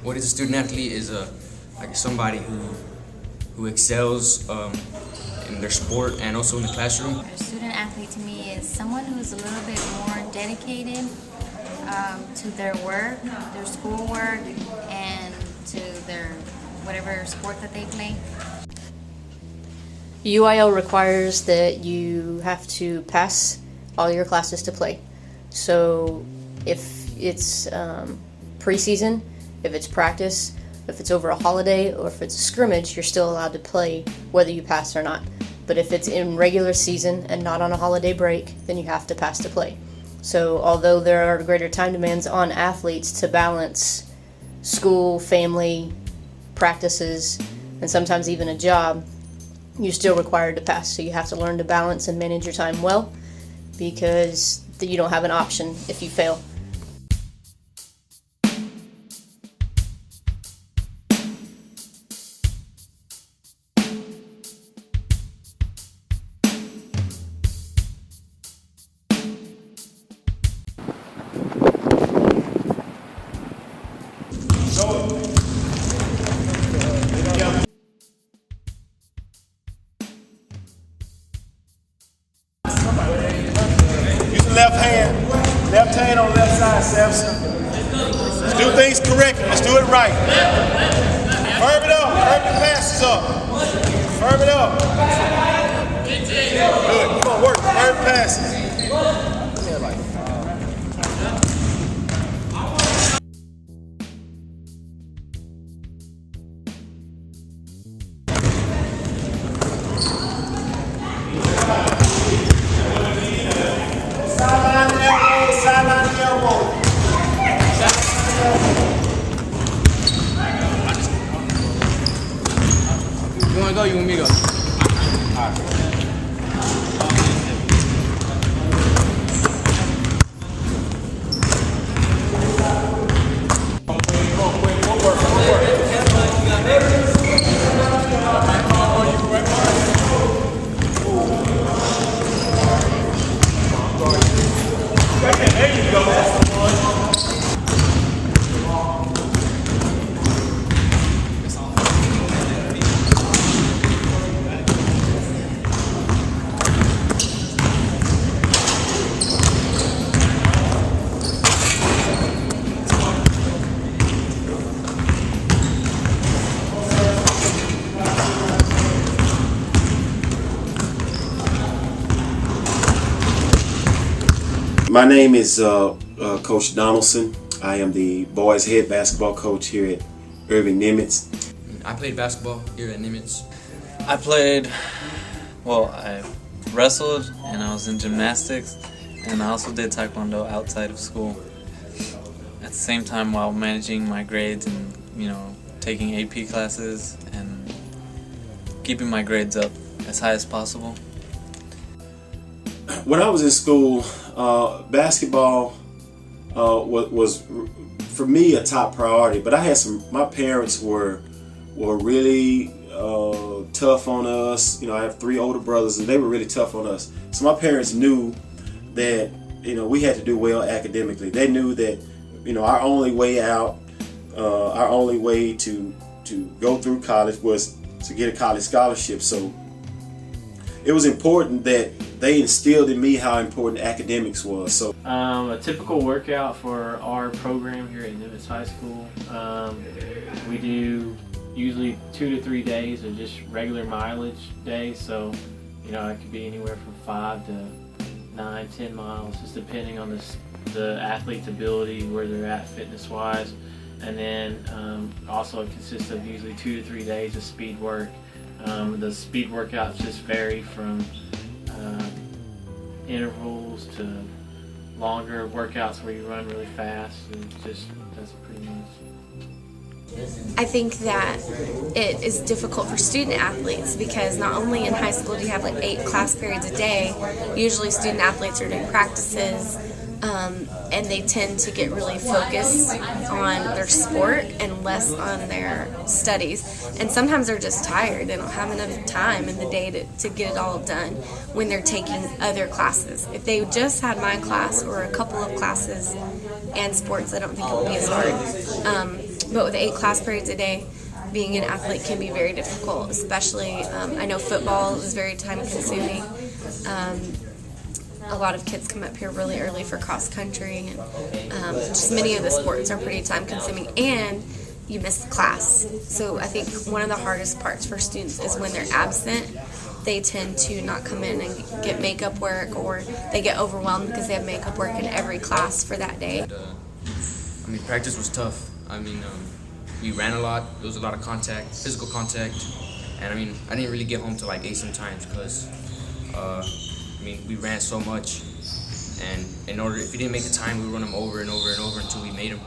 What is a student athlete is like somebody who excels in their sport and also in the classroom. A student athlete to me is someone who is a little bit more dedicated to their work, their schoolwork, and to their whatever sport that they play. UIL requires that you have to pass all your classes to play. So if it's preseason, if it's practice, if it's over a holiday, or if it's a scrimmage, you're still allowed to play whether you pass or not. But if it's in regular season and not on a holiday break, then you have to pass to play. So although there are greater time demands on athletes to balance school, family, practices, and sometimes even a job, you're still required to pass. So you have to learn to balance and manage your time well, because you don't have an option if you fail. Use the left hand on the left side, Samson. Let's do things correctly. Let's do it right. Firm it up. Firm the passes up. Firm it up. Good. Come on, work. Firm passes. You want to go? You want me to go? There you go. That's the one. My name is Coach Donaldson. I am the boys head basketball coach here at Irving Nimitz. I played basketball here at Nimitz. I wrestled and I was in gymnastics, and I also did taekwondo outside of school. At the same time, while managing my grades and taking AP classes and keeping my grades up as high as possible. When I was in school, basketball was for me a top priority. But I had my parents were really tough on us. I have 3 older brothers, and they were really tough on us. So my parents knew that we had to do well academically. They knew that our only way out, our only way to go through college was to get a college scholarship. So it was important that they instilled in me how important academics was. So a typical workout for our program here at Nimitz High School, we do usually 2 to 3 days of just regular mileage days. So it could be anywhere from 5 to 9, 10 miles, just depending on the athlete's ability, where they're at fitness-wise. And then also it consists of usually 2 to 3 days of speed work. The speed workouts just vary from intervals to longer workouts where you run really fast, and that's pretty much. I think that it is difficult for student athletes because not only in high school do you have like 8 class periods a day, usually student athletes are doing practices, and they tend to get really focused on their sport and less on their studies. And sometimes they're just tired. They don't have enough time in the day to get it all done when they're taking other classes. If they just had my class or a couple of classes and sports, I don't think it would be as hard. But with 8 class periods a day, being an athlete can be very difficult, especially I know football is very time consuming. A lot of kids come up here really early for cross country, and just many of the sports are pretty time consuming, and you miss class. So I think one of the hardest parts for students is when they're absent, they tend to not come in and get makeup work, or they get overwhelmed because they have makeup work in every class for that day. I mean, practice was tough. I mean, we ran a lot. There was a lot of contact, physical contact, and I mean, I didn't really get home till like 8 sometimes because, I mean, we ran so much, and if we didn't make the time, we would run them over and over and over until we made them.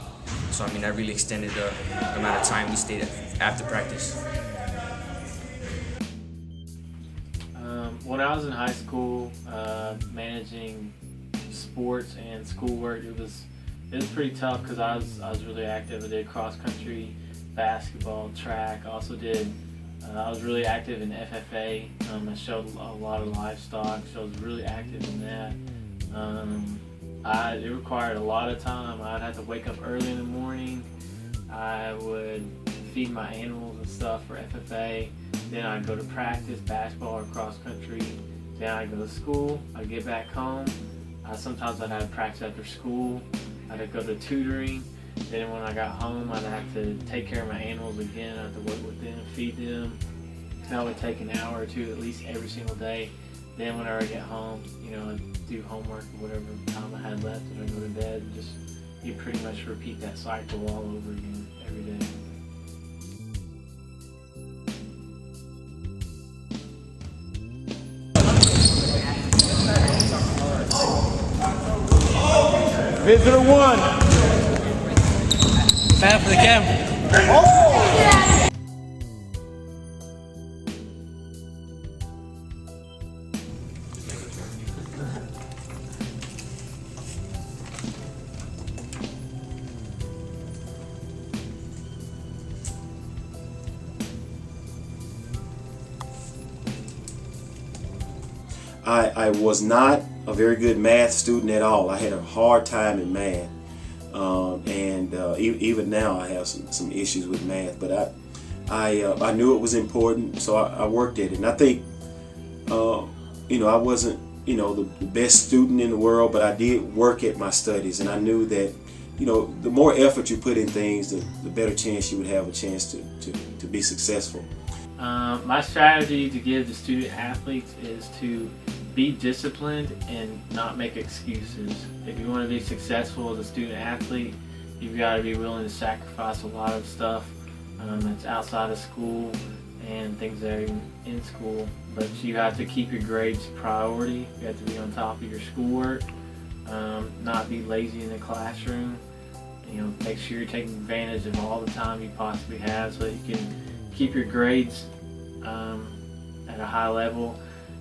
So I mean, that really extended the amount of time we stayed after practice. When I was in high school, managing sports and schoolwork, it was pretty tough because I was really active. I did cross country, basketball, track. I was really active in FFA. I showed a lot of livestock, so I was really active in that. It required a lot of time. I'd have to wake up early in the morning. I would feed my animals and stuff for FFA. Then I'd go to practice, basketball or cross country. Then I'd go to school. I'd get back home. Sometimes I'd have practice after school. I'd go to tutoring. Then when I got home, I'd have to take care of my animals again. I'd have to work with them, feed them. That would take an hour or two at least every single day. Then whenever I get home, I'd do homework or whatever time I had left, and I'd go to bed. And you pretty much repeat that cycle all over again every day. Visitor 1. Fan for the camera. I was not a very good math student at all. I had a hard time in math, and even now I have some issues with math. But I knew it was important, so I worked at it. And I think I wasn't the best student in the world, but I did work at my studies, and I knew that the more effort you put in things, the better chance you would have a chance to be successful. My strategy to give the student athletes is to be disciplined and not make excuses. If you want to be successful as a student athlete, you've got to be willing to sacrifice a lot of stuff that's outside of school and things that are in school. But you have to keep your grades priority. You have to be on top of your schoolwork, not be lazy in the classroom. Make sure you're taking advantage of all the time you possibly have so that you can keep your grades at a high level.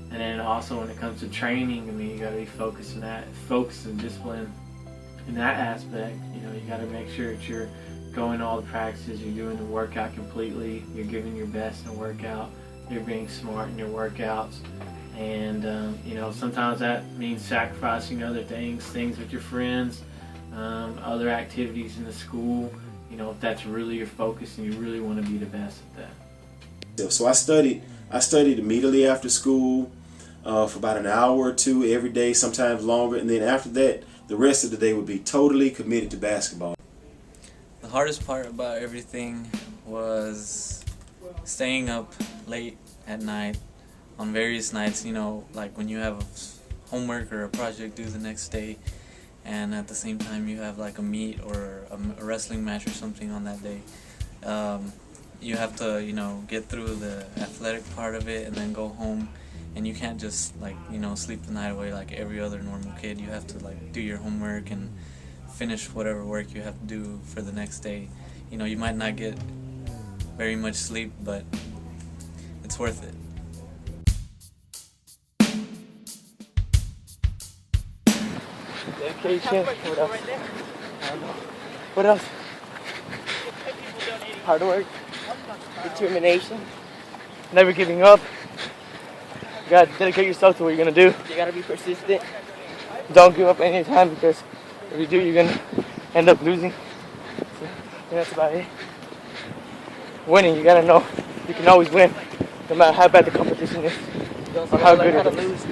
And then also when it comes to training, you got to be focused and disciplined in that aspect. You got to make sure that you're going to all the practices, you're doing the workout completely, you're giving your best in the workout, you're being smart in your workouts. And sometimes that means sacrificing other things with your friends, other activities in the school. If that's really your focus and you really want to be the best at that. So I studied immediately after school for about an hour or two every day, sometimes longer, and then after that, the rest of the day would be totally committed to basketball. The hardest part about everything was staying up late at night on various nights, like when you have homework or a project due the next day, and at the same time you have like a meet or a wrestling match or something on that day. You have to, get through the athletic part of it and then go home, and you can't just sleep the night away like every other normal kid. You have to do your homework and finish whatever work you have to do for the next day. You might not get very much sleep, but it's worth it. Dedication. What else? I don't know. What else? Hard work. Determination. Never giving up. You gotta dedicate yourself to what you're gonna do. You gotta be persistent. Don't give up any time, because if you do, you're gonna end up losing. So, that's about it. winning. You gotta know you can always win, no matter how bad the competition is, or how good it is.